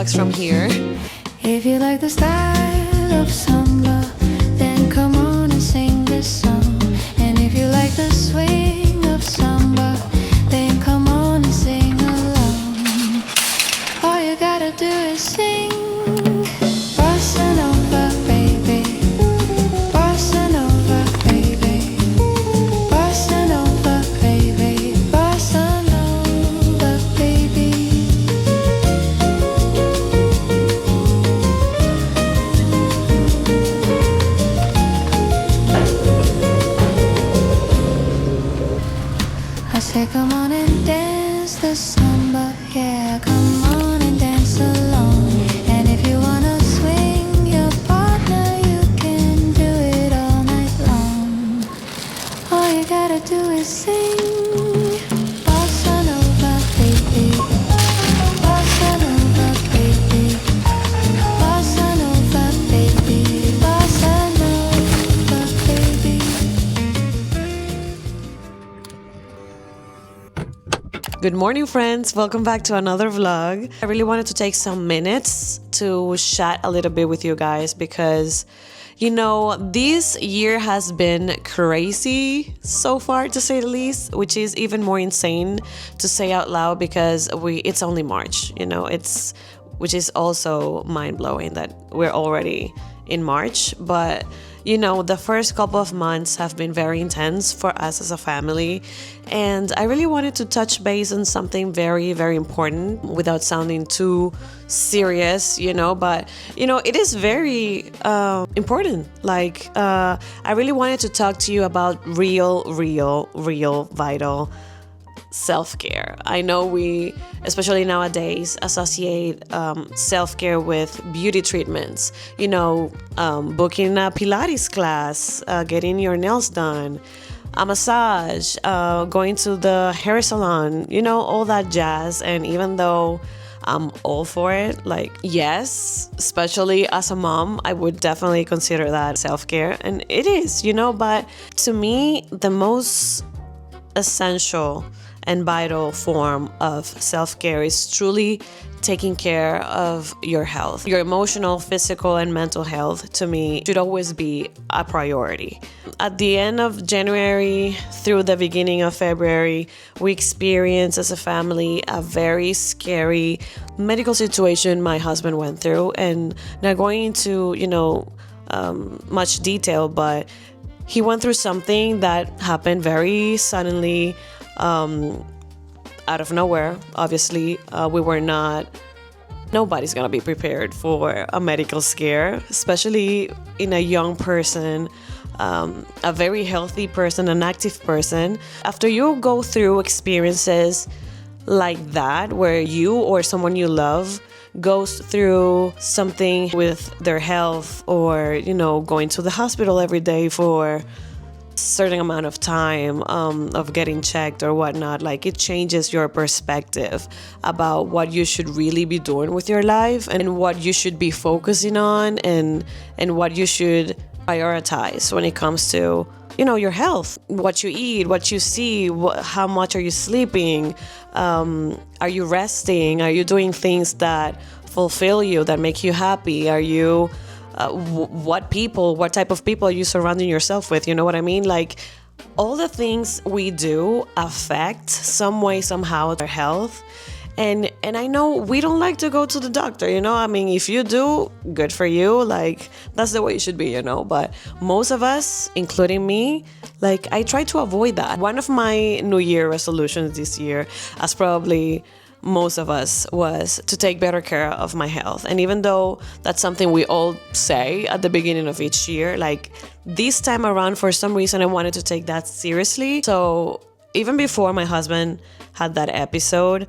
vlogs from here. If you like the style of samba, then come on and sing this song. And if you like the swing of samba, then come on and sing along. All you gotta do is sing Bossa Nova, baby. Bossa Nova, baby. Bossa Nova, baby. Bossa Nova, baby. I say come on and dance the samba, yeah, come on and dance along. And if you wanna swing your partner, you can do it all night long. All you gotta do is sing Bossa Nova, baby. Bossa Nova, baby. Bossa Nova, baby. Bossa Nova, baby. Good morning, friends. Welcome back to another vlog. I really wanted to take some minutes to chat a little bit with you guys because, this year has been crazy so far, to say the least, which is even more insane to say out loud because it's only March, which is also mind-blowing that we're already in March. But the first couple of months have been very intense for us as a family, and I really wanted to touch base on something very, very important without sounding too serious, but it is very important. I really wanted to talk to you about real vital self-care. I know we, especially nowadays, associate self-care with beauty treatments, booking a Pilates class, getting your nails done, a massage, going to the hair salon, all that jazz. And even though I'm all for it, yes, especially as a mom, I would definitely consider that self-care, and it is, but to me, the most essential and vital form of self-care is truly taking care of your health. Your emotional, physical, and mental health, to me, should always be a priority. At the end of January through the beginning of February, we experienced as a family a very scary medical situation my husband went through, and not going into, much detail, but he went through something that happened very suddenly, out of nowhere. Obviously, nobody's gonna be prepared for a medical scare, especially in a young person, a very healthy person, an active person. After you go through experiences like that, where you or someone you love goes through something with their health, or going to the hospital every day for certain amount of time of getting checked or whatnot, it changes your perspective about what you should really be doing with your life, and what you should be focusing on, and what you should prioritize when it comes to your health, what you eat, what you see, how much are you sleeping, are you resting, are you doing things that fulfill you, that make you happy, are you what type of people are you surrounding yourself with? You know what I mean? All the things we do affect some way, somehow, our health. And I know we don't like to go to the doctor, if you do, good for you. That's the way it should be, but most of us, including me, I try to avoid that. One of my New Year resolutions this year, as probably most of us, was to take better care of my health. And even though that's something we all say at the beginning of each year, this time around, for some reason, I wanted to take that seriously. So even before my husband had that episode,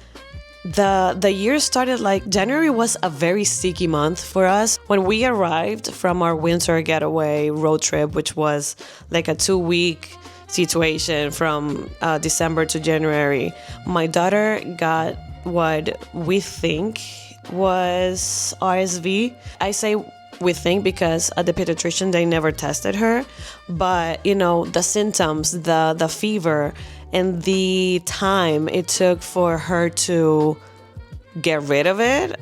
the year started January was a very sticky month for us. When we arrived from our winter getaway road trip, which was a 2-week situation from December to January, my daughter got what we think was RSV. I say we think because at the pediatrician they never tested her, but the symptoms, the fever, and the time it took for her to get rid of it,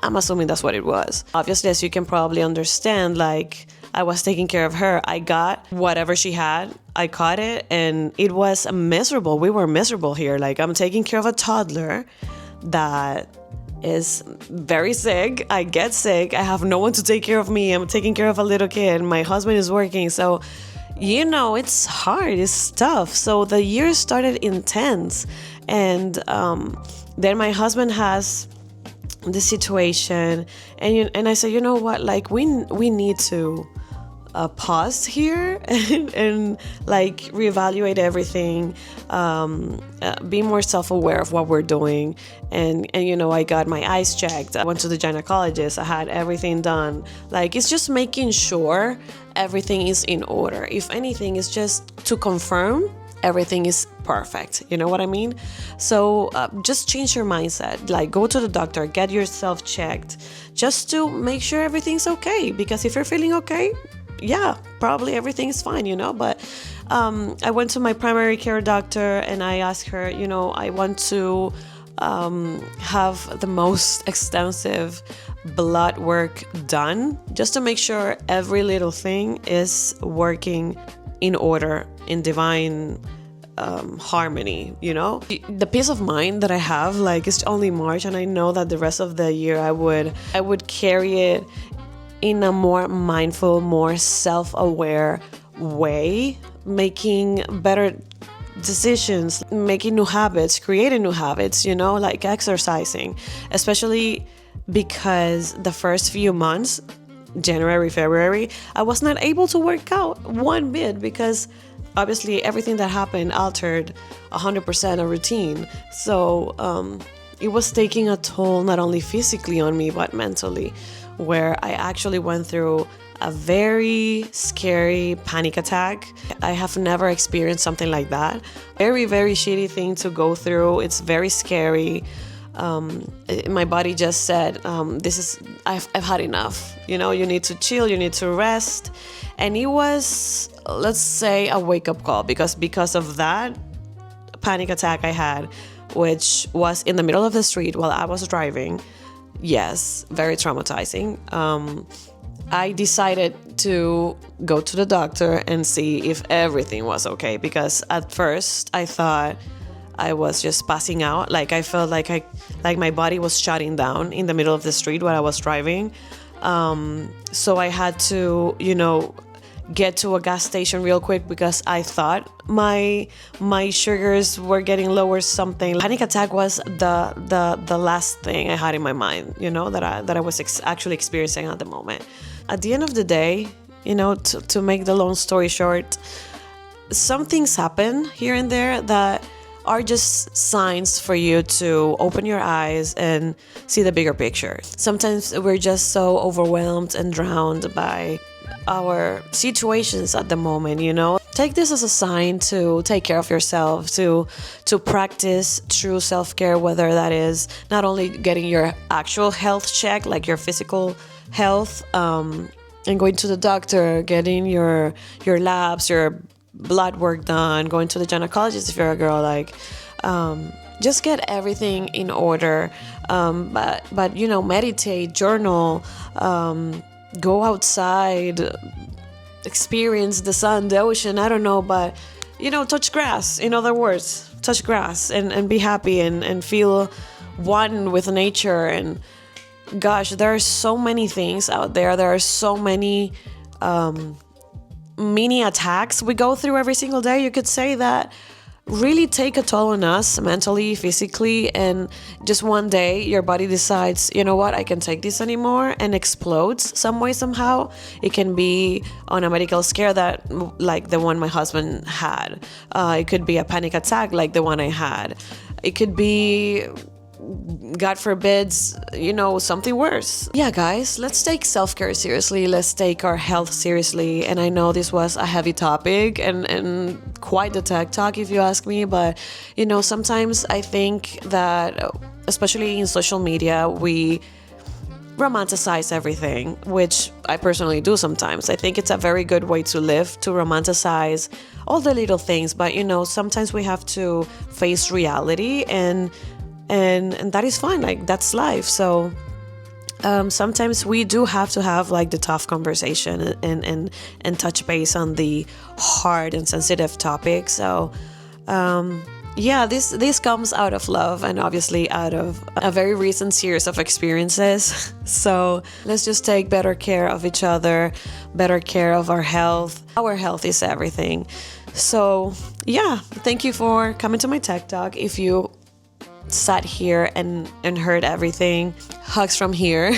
I'm assuming that's what it was. Obviously, as you can probably understand, like, I was taking care of her. I got whatever she had. I caught it, and it was miserable. We were miserable here. Like, I'm taking care of a toddler that is very sick. I get sick. I have no one to take care of me. I'm taking care of a little kid. My husband is working. So, it's hard. It's tough. So the year started intense. And then my husband has the situation. And I said, you know what? Like, we need to pause here and like reevaluate everything, be more self-aware of what we're doing, and I got my eyes checked. I went to the gynecologist. I had everything done. Like, it's just making sure everything is in order. If anything, it's just to confirm everything is perfect. You know what I mean? So just change your mindset. Like, go to the doctor, get yourself checked, just to make sure everything's okay. Because if you're feeling okay, yeah, probably everything is fine, but I went to my primary care doctor and I asked her, I want to have the most extensive blood work done, just to make sure every little thing is working in order, in divine harmony. The peace of mind that I have, like, it's only March, and I know that the rest of the year I would carry it in a more mindful, more self-aware way, making better decisions, making new habits, creating new habits, like exercising, especially because the first few months, January, February, I was not able to work out one bit because obviously everything that happened altered 100% a routine. So it was taking a toll not only physically on me, but mentally, where I actually went through a very scary panic attack. I have never experienced something like that. Very, very shitty thing to go through. It's very scary. My body just said, I've had enough. You need to chill, you need to rest. And it was, let's say, a wake-up call, because of that panic attack I had, which was in the middle of the street while I was driving. Yes, very traumatizing. I decided to go to the doctor and see if everything was okay, because at first I thought I was just passing out. Like, I felt like my body was shutting down in the middle of the street while I was driving. So I had to, get to a gas station real quick because I thought my sugars were getting low or something. Panic attack was the last thing I had in my mind, that I was actually experiencing at the moment. At the end of the day, to make the long story short, some things happen here and there that are just signs for you to open your eyes and see the bigger picture. Sometimes we're just so overwhelmed and drowned by our situations at the moment, Take this as a sign to take care of yourself, to practice true self-care, whether that is not only getting your actual health checked, like your physical health, and going to the doctor, getting your labs, your blood work done, going to the gynecologist if you're a girl, like, just get everything in order. But meditate, journal, go outside, experience the sun, the ocean, I don't know, but, touch grass. In other words, touch grass and be happy and feel one with nature. And gosh, there are so many things out there. There are so many mini attacks we go through every single day, you could say, that really take a toll on us mentally, physically, and just one day your body decides, you know what, I can't take this anymore, and explodes some way, somehow. It can be on a medical scare that, like the one my husband had. It could be a panic attack like the one I had. It could be, God forbids, something worse. Yeah, guys, let's take self-care seriously. Let's take our health seriously. And I know this was a heavy topic and quite the tech talk, if you ask me. But, sometimes I think that, especially in social media, we romanticize everything, which I personally do sometimes. I think it's a very good way to live, to romanticize all the little things. But, sometimes we have to face reality, and that is fine. Like, that's life. So sometimes we do have to have like the tough conversation and touch base on the hard and sensitive topics. So yeah, this comes out of love and obviously out of a very recent series of experiences. So let's just take better care of each other, better care of our health. Our health is everything. So yeah, thank you for coming to my tech talk. If you sat here and heard everything, hugs from here.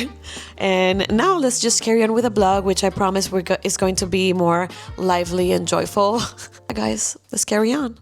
And now let's just carry on with the blog, which I promise is going to be more lively and joyful. Guys, let's carry on.